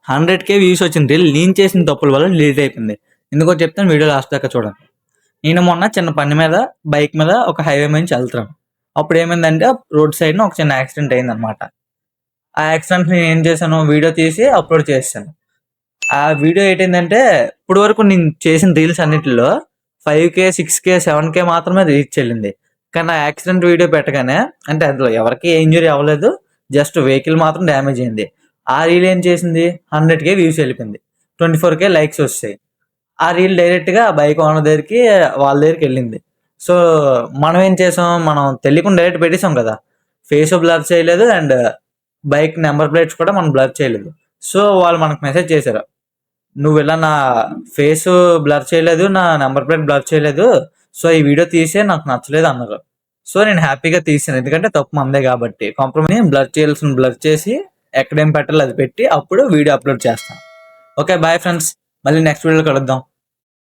100K views వచ్చిన reel నేను చేసిన తప్పుల వల్ల డిలీట్ అయిపోయింది. ఎందుకో చెప్తాను, వీడియో లాస్ట్ దాకా చూడండి. నేను మొన్న చిన్న పని మీద బైక్ మీద ఒక హైవే నుంచి వెళ్తున్నాను. అప్పుడు ఏమైందంటే రోడ్ సైడ్‌న ఒక చిన్న యాక్సిడెంట్ అయిందనమాట. ఆ యాక్సిడెంట్‌ని నేను ఏం చేశాను, వీడియో తీసి అప్‌లోడ్ చేసేసాను. ఆ వీడియో ఏటైందంటే ఇప్పటి వరకు నేను చేసిన రీల్స్ అన్నిటిలో 5K, 6K, 7K మాత్రమే రీచ్ ఎళ్ళింది. కానీ ఆ యాక్సిడెంట్ వీడియో పెట్టగానే అంటే అందులో ఎవరికీ ఏ ఇంజ్యూరీ అవ్వలేదు. జస్ట్ వెహికల్ మాత్రం డ్యామేజ్ అయింది. ఆ రీల్ ఏం చేసింది 100K వ్యూస్ ఎళ్ళిపోయింది. 24K లైక్స్ వచ్చాయి. ఆ రీల్ డైరెక్ట్‌గా బైక్ ఓనర్ దగ్గరికి వాళ్ళ దగ్గరికెళ్ళింది. సో, మనం ఏం చేసాం, మనం తెలియకుండా డైరెక్ట్ పెట్టేసాం కదా! ఫేసు బ్లర్ చేయలేదు అండ్ బైక్ నంబర్ ప్లేట్స్ కూడా మనం బ్లర్ చేయలేదు. సో, వాళ్ళు మనకు మెసేజ్ చేశారు. "నువ్విలా నా ఫేసు బ్లర్ చేయలేదు. నా నంబర్ ప్లేట్ బ్లర్ చేయలేదు. సో, ఈ వీడియో తీసేయి, నాకు నచ్చలేదు" అన్నారు. సో, నేను హ్యాపీగా తీసాను. ఎందుకంటే తప్పు మనదే కాబట్టి. కాంప్రమైజ్‌ని బ్లర్ చేయాల్సింది బ్లర్ చేసి, ఎక్కడేం పెట్టాలో అది పెట్టి, అప్పుడు వీడియో అప్‌లోడ్ చేస్తాను. ఓకే. Bye friends. మళ్ళీ నెక్స్ట్ వీడియోలో కలుద్దాం.